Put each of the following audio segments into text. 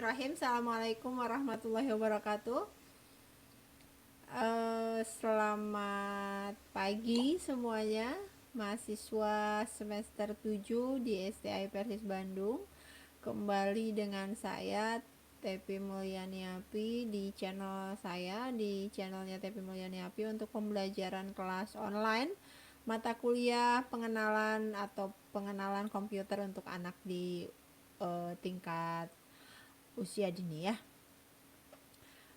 Bismillahirrahmanirrahim. Assalamualaikum warahmatullahi wabarakatuh. Selamat pagi semuanya, mahasiswa semester 7 di STI Persis Bandung. Kembali dengan saya Tepi Mulyaniapi di channel saya, di channelnya Tepi Mulyaniapi untuk pembelajaran kelas online mata kuliah pengenalan komputer untuk anak di tingkat usia dini ya.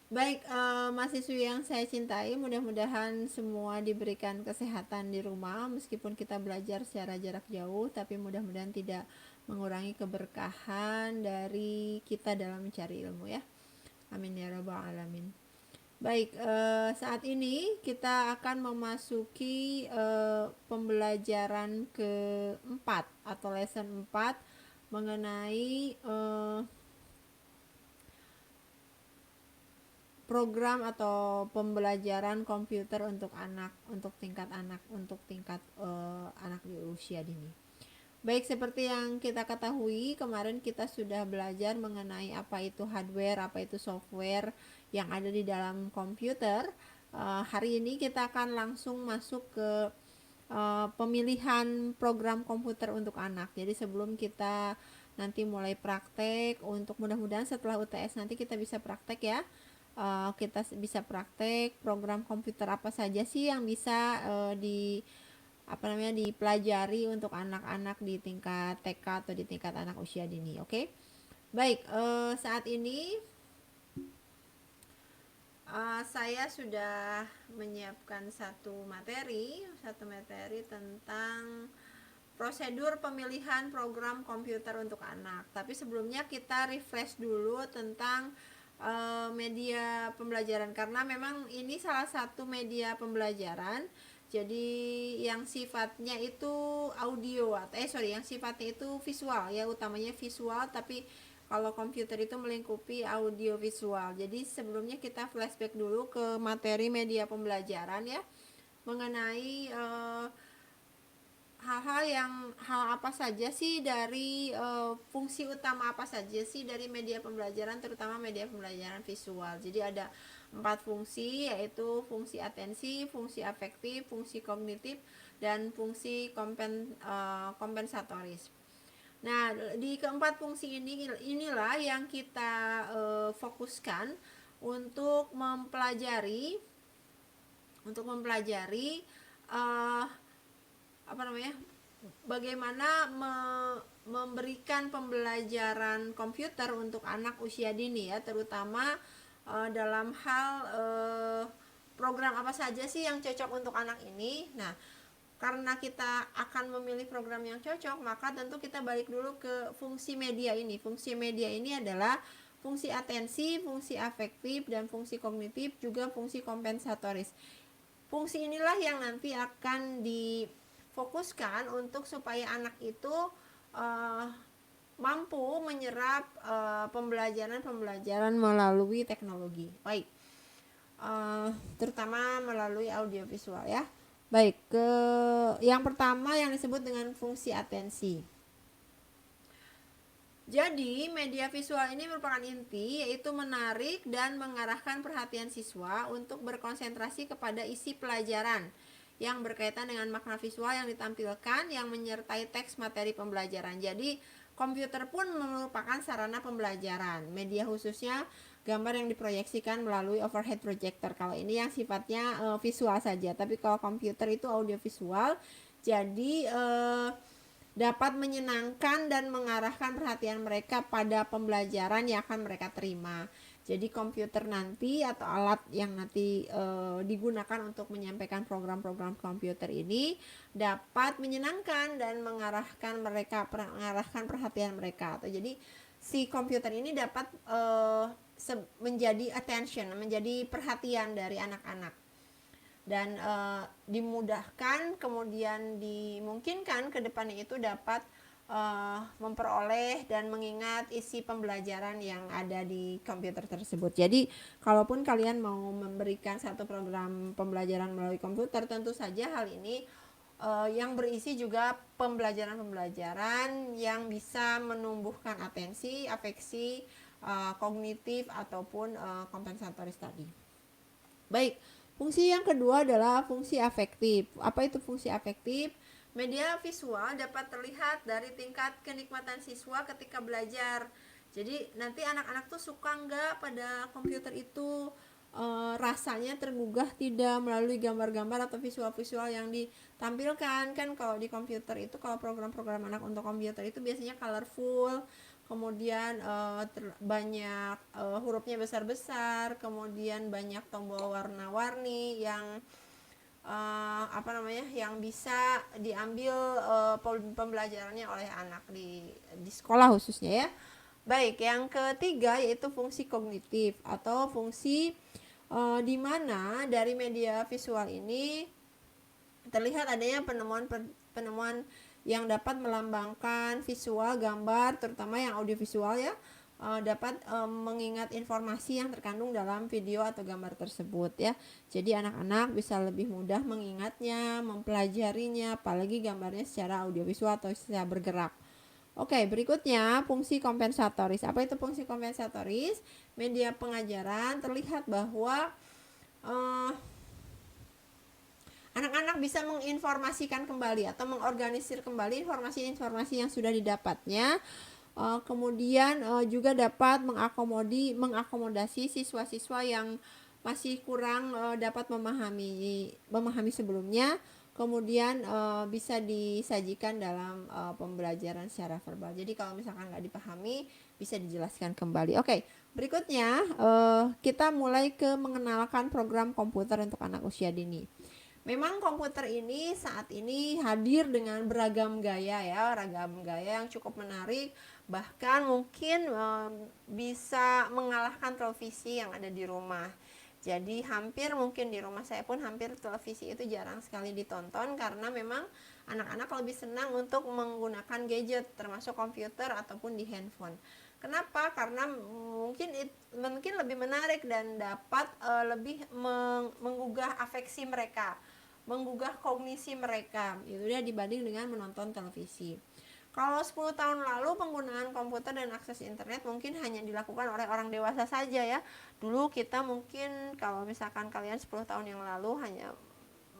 Baik, mahasiswi yang saya cintai, mudah-mudahan semua diberikan kesehatan di rumah meskipun kita belajar secara jarak jauh, tapi mudah-mudahan tidak mengurangi keberkahan dari kita dalam mencari ilmu ya. Amin ya rabbal alamin. Baik, saat ini kita akan memasuki pembelajaran keempat atau lesson 4 mengenai program atau pembelajaran komputer untuk anak, untuk tingkat anak di usia dini. Baik, seperti yang kita ketahui, kemarin kita sudah belajar mengenai apa itu hardware, apa itu software yang ada di dalam komputer. Hari ini kita akan langsung masuk ke pemilihan program komputer untuk anak. Jadi sebelum kita nanti mulai praktek, untuk mudah-mudahan setelah UTS nanti kita bisa praktek ya. Kita bisa praktek program komputer apa saja sih yang bisa dipelajari untuk anak-anak di tingkat TK atau di tingkat anak usia dini. Oke. Baik, saat ini saya sudah menyiapkan satu materi tentang prosedur pemilihan program komputer untuk anak. Tapi sebelumnya kita refresh dulu tentang media pembelajaran, karena memang ini salah satu media pembelajaran. Jadi yang sifatnya itu yang sifatnya itu visual ya, utamanya visual, tapi kalau komputer itu melingkupi audio visual. Jadi sebelumnya kita flashback dulu ke materi media pembelajaran ya, mengenai hal apa saja sih dari fungsi utama apa saja sih dari media pembelajaran, terutama media pembelajaran visual. Jadi ada 4 fungsi, yaitu fungsi atensi, fungsi afektif, fungsi kognitif, dan fungsi kompensatoris. Nah, di keempat fungsi inilah yang kita fokuskan untuk mempelajari bagaimana memberikan pembelajaran komputer untuk anak usia dini ya, terutama dalam hal program apa saja sih yang cocok untuk anak ini. Nah, karena kita akan memilih program yang cocok, maka tentu kita balik dulu ke fungsi media ini. Fungsi media ini adalah fungsi atensi, fungsi afektif, dan fungsi kognitif, juga fungsi kompensatoris. Fungsi inilah yang nanti akan difokuskan untuk supaya anak itu mampu menyerap pembelajaran melalui teknologi. Baik, terutama melalui audiovisual ya. Baik, yang pertama yang disebut dengan fungsi atensi. Jadi, media visual ini merupakan inti, yaitu menarik dan mengarahkan perhatian siswa untuk berkonsentrasi kepada isi pelajaran yang berkaitan dengan makna visual yang ditampilkan yang menyertai teks materi pembelajaran. Jadi, komputer pun merupakan sarana pembelajaran. Media khususnya gambar yang diproyeksikan melalui overhead projector. Kalau ini yang sifatnya visual saja, tapi kalau komputer itu audiovisual. Jadi dapat menyenangkan dan mengarahkan perhatian mereka pada pembelajaran yang akan mereka terima. Jadi komputer nanti atau alat yang nanti digunakan untuk menyampaikan program-program komputer ini dapat menyenangkan dan mengarahkan perhatian mereka. Atau jadi si komputer ini dapat menjadi attention, menjadi perhatian dari anak-anak. Dan dimudahkan, kemudian dimungkinkan ke depannya itu dapat memperoleh dan mengingat isi pembelajaran yang ada di komputer tersebut. Jadi kalaupun kalian mau memberikan satu program pembelajaran melalui komputer, tentu saja hal ini yang berisi juga pembelajaran yang bisa menumbuhkan atensi, afeksi, kognitif ataupun kompensatoris tadi. Baik, fungsi yang kedua adalah fungsi afektif. Apa itu fungsi afektif? Media visual dapat terlihat dari tingkat kenikmatan siswa ketika belajar. Jadi nanti anak-anak tuh suka nggak pada komputer itu, rasanya tergugah tidak melalui gambar-gambar atau visual-visual yang ditampilkan. Kan kalau di komputer itu, kalau program-program anak untuk komputer itu biasanya colorful, kemudian banyak hurufnya besar-besar, kemudian banyak tombol warna-warni yang yang bisa diambil pembelajarannya oleh anak di sekolah khususnya ya. Baik, yang ketiga yaitu fungsi kognitif atau fungsi di mana dari media visual ini terlihat adanya penemuan yang dapat melambangkan visual, gambar, terutama yang audiovisual ya, dapat mengingat informasi yang terkandung dalam video atau gambar tersebut ya. Jadi anak-anak bisa lebih mudah mengingatnya, mempelajarinya, apalagi gambarnya secara audiovisual atau secara bergerak. Oke, berikutnya fungsi kompensatoris. Apa itu fungsi kompensatoris? Media pengajaran terlihat bahwa anak-anak bisa menginformasikan kembali atau mengorganisir kembali informasi-informasi yang sudah didapatnya. Kemudian juga dapat mengakomodasi siswa-siswa yang masih kurang dapat memahami sebelumnya. Kemudian bisa disajikan dalam pembelajaran secara verbal. Jadi kalau misalkan nggak dipahami, bisa dijelaskan kembali. Oke, berikutnya kita mulai ke mengenalkan program komputer untuk anak usia dini. Memang komputer ini saat ini hadir dengan beragam gaya ya, ragam gaya yang cukup menarik, bahkan mungkin bisa mengalahkan televisi yang ada di rumah. Jadi hampir mungkin di rumah saya pun hampir televisi itu jarang sekali ditonton, karena memang anak-anak lebih senang untuk menggunakan gadget termasuk komputer ataupun di handphone. Kenapa? Karena mungkin lebih menarik dan dapat lebih menggugah afeksi mereka, menggugah kognisi mereka itu dia dibanding dengan menonton televisi. Kalau 10 tahun lalu penggunaan komputer dan akses internet mungkin hanya dilakukan oleh orang dewasa saja ya. Dulu kita mungkin kalau misalkan kalian 10 tahun yang lalu hanya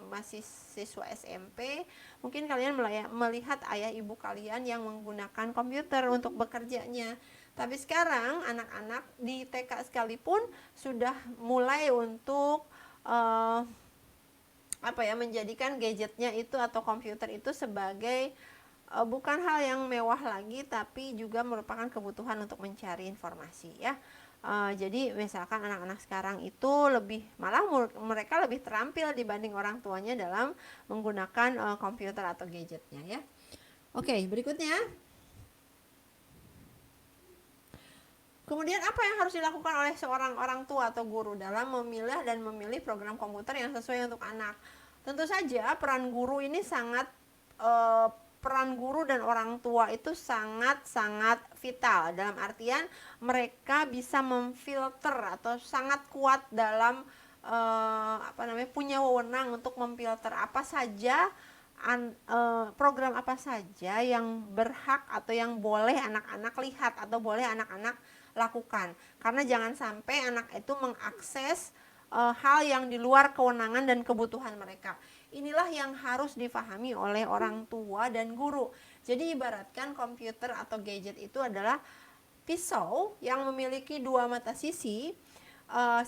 masih siswa SMP, mungkin kalian melihat ayah ibu kalian yang menggunakan komputer untuk bekerjanya. Tapi sekarang anak-anak di TK sekalipun sudah mulai untuk menjadikan gadgetnya itu atau komputer itu sebagai bukan hal yang mewah lagi, tapi juga merupakan kebutuhan untuk mencari informasi ya. Jadi misalkan anak-anak sekarang itu mereka lebih terampil dibanding orang tuanya dalam menggunakan komputer atau gadgetnya ya. Oke, berikutnya. Kemudian apa yang harus dilakukan oleh seorang orang tua atau guru dalam memilih program komputer yang sesuai untuk anak? Tentu saja peran guru dan orang tua itu sangat vital, dalam artian mereka bisa memfilter atau sangat kuat dalam punya wewenang untuk memfilter apa saja program apa saja yang berhak atau yang boleh anak-anak lihat atau boleh anak-anak lakukan. Karena jangan sampai anak itu mengakses hal yang di luar kewenangan dan kebutuhan mereka. Inilah yang harus difahami oleh orang tua dan guru. Jadi ibaratkan komputer atau gadget itu adalah pisau yang memiliki dua mata sisi.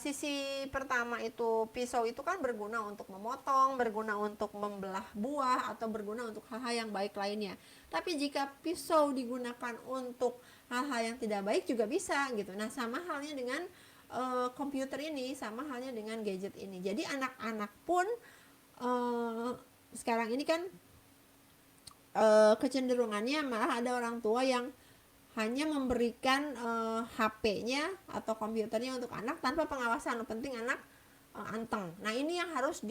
Sisi pertama itu, pisau itu kan berguna untuk memotong, berguna untuk membelah buah, atau berguna untuk hal-hal yang baik lainnya. Tapi jika pisau digunakan untuk hal-hal yang tidak baik juga bisa gitu. Nah, sama halnya dengan komputer ini, sama halnya dengan gadget ini. Jadi anak-anak pun sekarang ini kan kecenderungannya malah ada orang tua yang hanya memberikan HP-nya atau komputernya untuk anak tanpa pengawasan. Penting anak anteng. Nah, ini yang harus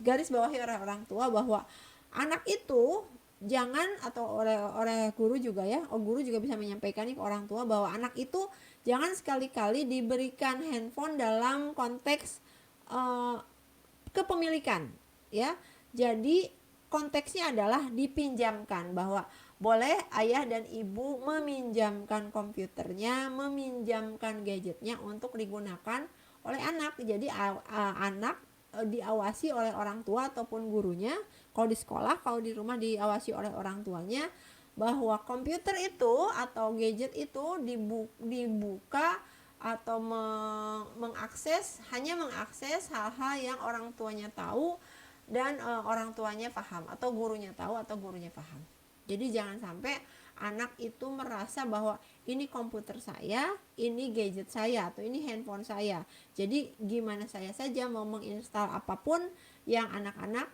garis bawahi oleh orang tua, bahwa anak itu jangan, atau oleh guru juga ya. Guru juga bisa menyampaikan ke orang tua bahwa anak itu jangan sekali-kali diberikan handphone dalam konteks kepemilikan ya. Jadi konteksnya adalah dipinjamkan, bahwa boleh ayah dan ibu meminjamkan komputernya, meminjamkan gadgetnya untuk digunakan oleh anak. Jadi anak diawasi oleh orang tua ataupun gurunya. Kalau di sekolah, kalau di rumah diawasi oleh orang tuanya, bahwa komputer itu atau gadget itu dibuka atau hanya mengakses hal-hal yang orang tuanya tahu dan orang tuanya paham, atau gurunya tahu atau gurunya paham. Jadi jangan sampai anak itu merasa bahwa ini komputer saya, ini gadget saya, atau ini handphone saya. Jadi gimana saya saja mau menginstal apapun yang anak-anak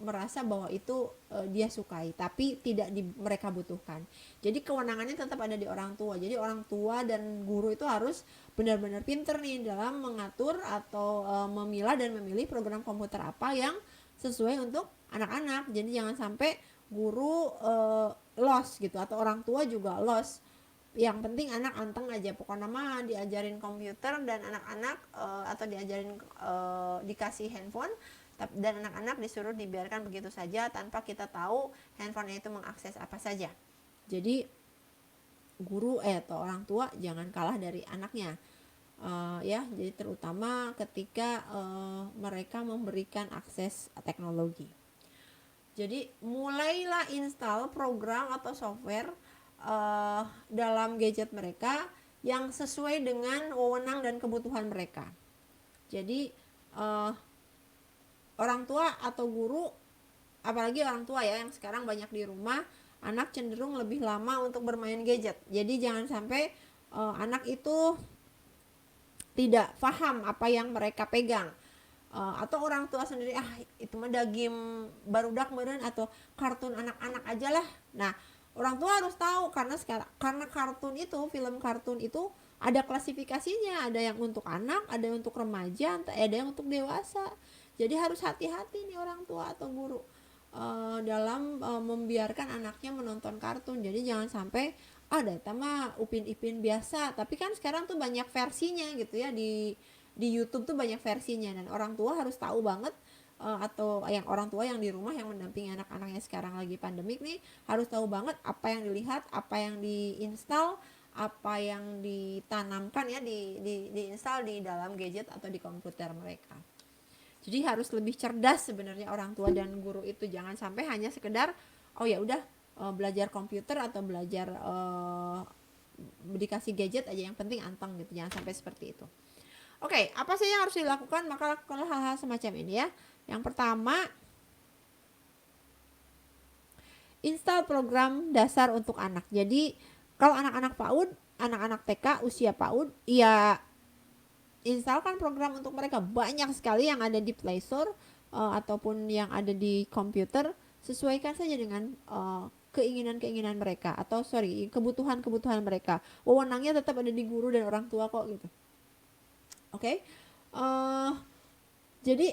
merasa bahwa itu dia sukai, tapi tidak mereka butuhkan. Jadi kewenangannya tetap ada di orang tua. Jadi orang tua dan guru itu harus benar-benar pinter nih dalam mengatur atau memilah dan memilih program komputer apa yang sesuai untuk anak-anak. Jadi jangan sampai guru lost gitu, atau orang tua juga lost. Yang penting anak anteng aja, pokoknya mah diajarin komputer dan anak-anak atau diajarin dikasih handphone, dan anak-anak disuruh dibiarkan begitu saja tanpa kita tahu handphonenya itu mengakses apa saja. Jadi guru atau orang tua jangan kalah dari anaknya, ya. Jadi terutama ketika mereka memberikan akses teknologi. Jadi mulailah install program atau software dalam gadget mereka yang sesuai dengan wewenang dan kebutuhan mereka. Jadi orang tua atau guru, apalagi orang tua ya yang sekarang banyak di rumah, anak cenderung lebih lama untuk bermain gadget. Jadi jangan sampai anak itu tidak paham apa yang mereka pegang. Atau orang tua sendiri, itu mah game barudak meureun atau kartun anak-anak aja lah. Nah, orang tua harus tahu karena kartun itu, film kartun itu ada klasifikasinya, ada yang untuk anak, ada yang untuk remaja, ada yang untuk dewasa. Jadi harus hati-hati nih orang tua atau guru dalam membiarkan anaknya menonton kartun. Jadi jangan sampai data mah Upin Ipin biasa, tapi kan sekarang tuh banyak versinya gitu ya, di YouTube tuh banyak versinya, dan orang tua harus tahu banget atau orang tua yang di rumah yang mendampingi anak-anaknya sekarang lagi pandemik nih harus tahu banget apa yang dilihat, apa yang diinstal, apa yang ditanamkan ya diinstal di dalam gadget atau di komputer mereka. Jadi harus lebih cerdas sebenarnya orang tua dan guru itu, jangan sampai hanya sekedar ya udah belajar komputer atau belajar dikasih gadget aja yang penting anteng gitu, jangan sampai seperti itu. Oke, apa sih yang harus dilakukan? Maka lakukanlah hal-hal semacam ini ya. Yang pertama, install program dasar untuk anak. Jadi kalau anak-anak PAUD, anak-anak TK usia PAUD, ya instalkan program untuk mereka. Banyak sekali yang ada di Play Store ataupun yang ada di komputer. Sesuaikan saja dengan keinginan-keinginan mereka, atau kebutuhan-kebutuhan mereka. Wewenangnya tetap ada di guru dan orang tua kok gitu. Oke. Jadi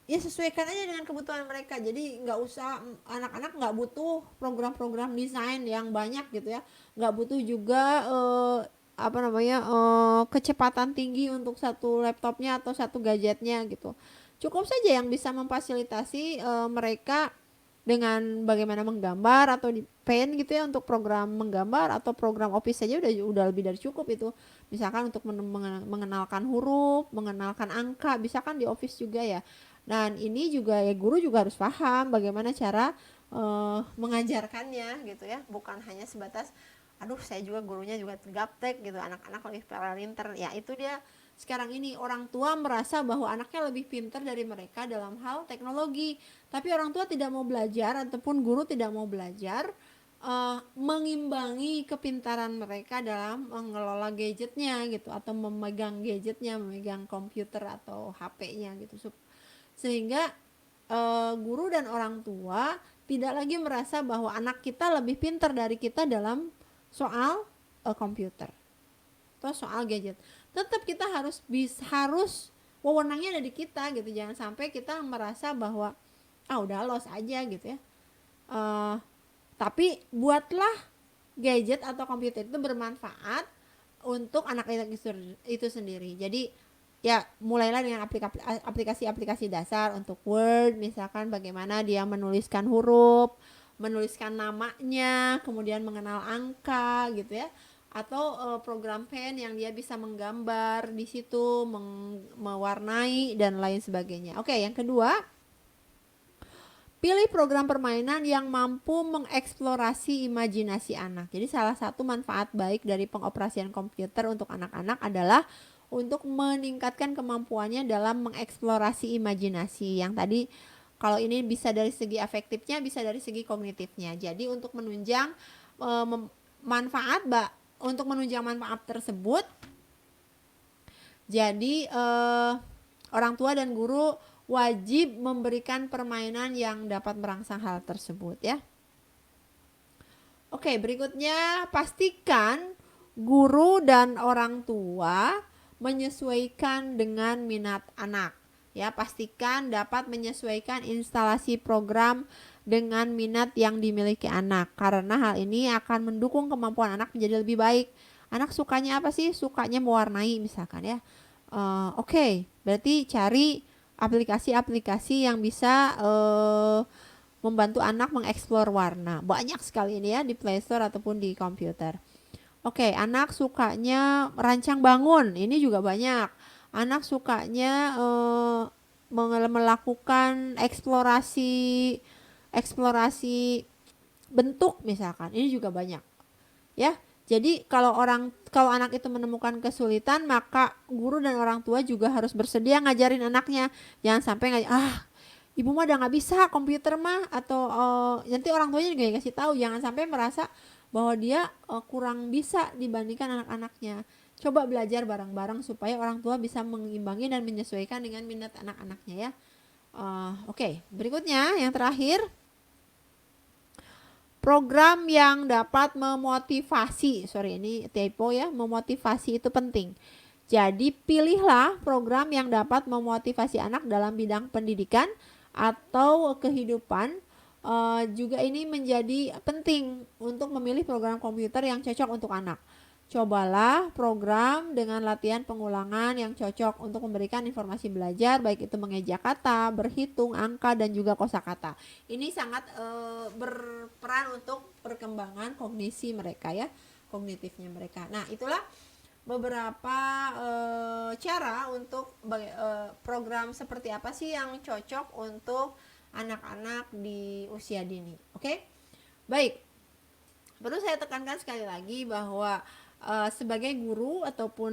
ya sesuaikan aja dengan kebutuhan mereka. Jadi nggak usah, anak-anak nggak butuh program-program desain yang banyak gitu ya, nggak butuh juga kecepatan tinggi untuk satu laptopnya atau satu gadgetnya gitu. Cukup saja yang bisa memfasilitasi mereka dengan bagaimana menggambar atau di Paint gitu ya, untuk program menggambar atau program Office saja udah lebih dari cukup itu. Misalkan untuk mengenalkan huruf, mengenalkan angka, bisa kan di Office juga ya. Dan ini juga ya guru juga harus paham bagaimana cara mengajarkannya gitu ya, bukan hanya sebatas saya juga gurunya juga gaptek gitu, anak-anak lebih pinter. Ya itu dia, sekarang ini orang tua merasa bahwa anaknya lebih pintar dari mereka dalam hal teknologi, tapi orang tua tidak mau belajar ataupun guru tidak mau belajar mengimbangi kepintaran mereka dalam mengelola gadgetnya gitu, atau memegang gadgetnya, memegang komputer atau HP-nya gitu, sehingga guru dan orang tua tidak lagi merasa bahwa anak kita lebih pintar dari kita dalam soal komputer atau soal gadget. Tetap kita harus wewenangnya ada di kita gitu. Jangan sampai kita merasa bahwa udah los aja gitu ya. Tapi buatlah gadget atau komputer itu bermanfaat untuk anak-anak itu sendiri. Jadi ya mulailah dengan aplikasi-aplikasi dasar untuk Word, misalkan bagaimana dia menuliskan huruf, menuliskan namanya, kemudian mengenal angka gitu ya, atau program pen yang dia bisa menggambar di situ, mewarnai dan lain sebagainya. Oke, yang kedua, pilih program permainan yang mampu mengeksplorasi imajinasi anak. Jadi salah satu manfaat baik dari pengoperasian komputer untuk anak-anak adalah untuk meningkatkan kemampuannya dalam mengeksplorasi imajinasi. Yang tadi kalau ini bisa dari segi afektifnya, bisa dari segi kognitifnya. Jadi untuk menunjang manfaat untuk menunjang manfaat tersebut, jadi orang tua dan guru wajib memberikan permainan yang dapat merangsang hal tersebut ya. Oke, berikutnya pastikan guru dan orang tua menyesuaikan dengan minat anak. Ya, pastikan dapat menyesuaikan instalasi program dengan minat yang dimiliki anak, karena hal ini akan mendukung kemampuan anak menjadi lebih baik. Anak sukanya apa sih? Sukanya mewarnai misalkan ya. Oke, berarti cari aplikasi-aplikasi yang bisa membantu anak mengeksplor warna. Banyak sekali ini ya di Play Store ataupun di komputer. Oke, anak sukanya merancang bangun. Ini juga banyak. Anak sukanya melakukan eksplorasi bentuk misalkan. Ini juga banyak. Ya. Jadi kalau anak itu menemukan kesulitan, maka guru dan orang tua juga harus bersedia ngajarin anaknya. Jangan sampai ibu mah udah nggak bisa komputer mah, atau nanti orang tuanya juga kasih tahu, jangan sampai merasa bahwa dia kurang bisa dibandingkan anak-anaknya. Coba belajar bareng-bareng supaya orang tua bisa mengimbangi dan menyesuaikan dengan minat anak-anaknya ya. Oke, berikutnya yang terakhir, program yang dapat memotivasi. Ini typo ya, memotivasi itu penting. Jadi pilihlah program yang dapat memotivasi anak dalam bidang pendidikan atau kehidupan. Juga ini menjadi penting untuk memilih program komputer yang cocok untuk anak. Cobalah program dengan latihan pengulangan yang cocok untuk memberikan informasi belajar, baik itu mengeja kata, berhitung, angka, dan juga kosakata. Ini sangat berperan untuk perkembangan kognisi mereka ya, kognitifnya mereka. Nah, itulah beberapa cara untuk program seperti apa sih yang cocok untuk anak-anak di usia dini. Oke? Baik. Perlu saya tekankan sekali lagi bahwa sebagai guru ataupun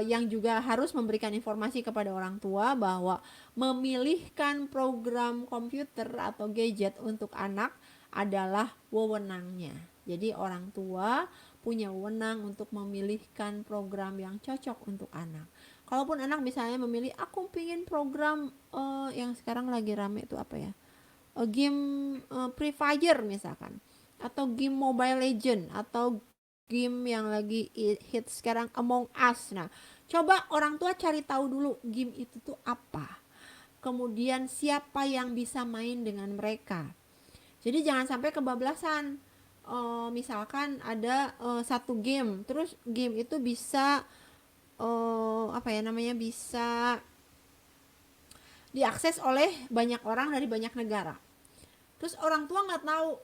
yang juga harus memberikan informasi kepada orang tua bahwa memilihkan program komputer atau gadget untuk anak adalah wewenangnya. Jadi orang tua punya wewenang untuk memilihkan program yang cocok untuk anak. Kalaupun anak misalnya memilih, aku pingin program yang sekarang lagi rame itu apa ya, game Free Fire misalkan, atau game Mobile Legend, atau game yang lagi hit sekarang Among Us. Nah, coba orang tua cari tahu dulu game itu tuh apa, kemudian siapa yang bisa main dengan mereka. Jadi jangan sampai kebablasan. Misalkan ada satu game, terus game itu bisa bisa diakses oleh banyak orang dari banyak negara. Terus orang tua nggak tahu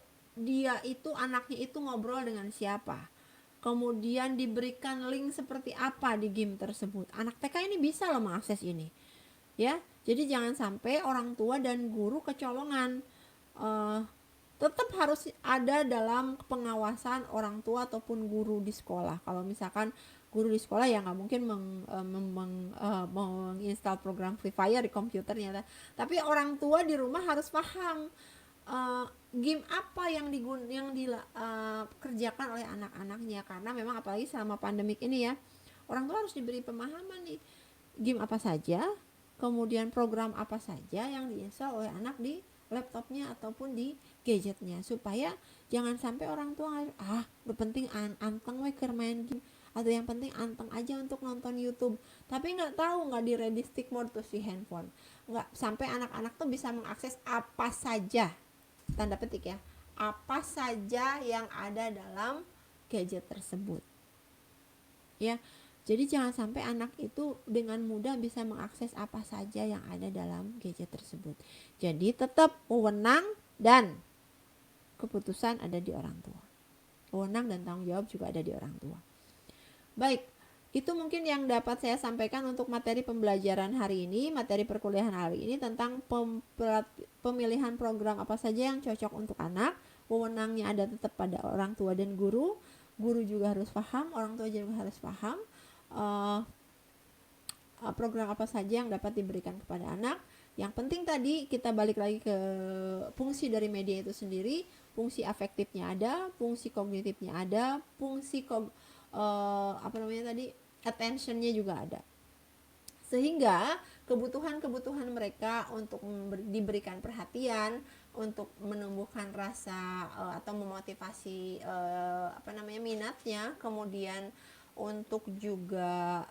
anaknya itu ngobrol dengan siapa, kemudian diberikan link seperti apa di game tersebut. Anak TK ini bisa loh mengakses ini ya. Jadi jangan sampai orang tua dan guru kecolongan. Tetap harus ada dalam pengawasan orang tua ataupun guru di sekolah. Kalau misalkan guru di sekolah ya nggak mungkin menginstal program Free Fire di komputernya. Tapi orang tua di rumah harus paham game apa yang dikerjakan oleh anak-anaknya, karena memang apalagi selama pandemik ini ya, orang tua harus diberi pemahaman nih, game apa saja, kemudian program apa saja yang diinstal oleh anak di laptopnya ataupun di gadgetnya, supaya jangan sampai orang tua udah penting anteng we keur main game, atau yang penting anteng aja untuk nonton YouTube, tapi nggak di ready stick mode tuh si handphone, nggak sampai anak-anak tuh bisa mengakses apa saja, tanda petik ya, apa saja yang ada dalam gadget tersebut ya. Jadi jangan sampai anak itu dengan mudah bisa mengakses apa saja yang ada dalam gadget tersebut. Jadi tetap wewenang dan keputusan ada di orang tua. Wewenang dan tanggung jawab juga ada di orang tua. Baik, itu mungkin yang dapat saya sampaikan untuk materi pembelajaran hari ini, materi perkuliahan hari ini tentang pemilihan program apa saja yang cocok untuk anak. Wewenangnya ada tetap pada orang tua dan guru. Guru juga harus paham, orang tua juga harus paham program apa saja yang dapat diberikan kepada anak. Yang penting tadi kita balik lagi ke fungsi dari media itu sendiri. Fungsi afektifnya ada, fungsi kognitifnya ada, fungsi attentionnya juga ada. Sehingga kebutuhan-kebutuhan mereka untuk diberikan perhatian, untuk menumbuhkan rasa atau memotivasi minatnya, kemudian untuk juga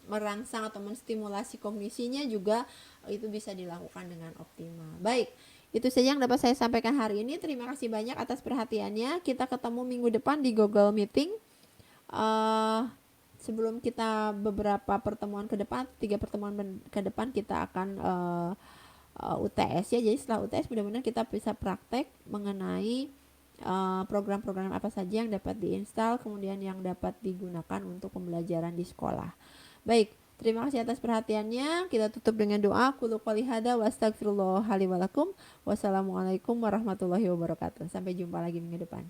merangsang atau menstimulasi kognisinya juga itu bisa dilakukan dengan optimal. Baik, itu saja yang dapat saya sampaikan hari ini. Terima kasih banyak atas perhatiannya. Kita ketemu minggu depan di Google Meeting. Sebelum kita beberapa pertemuan ke depan, 3 pertemuan ke depan kita akan UTS ya. Jadi setelah UTS mudah-mudahan kita bisa praktek mengenai program-program apa saja yang dapat diinstal, kemudian yang dapat digunakan untuk pembelajaran di sekolah. Baik, terima kasih atas perhatiannya. Kita tutup dengan doa. Qulu qouli hadza wa astaghfirullah li wa lakum. Wassalamualaikum warahmatullahi wabarakatuh. Sampai jumpa lagi minggu depan.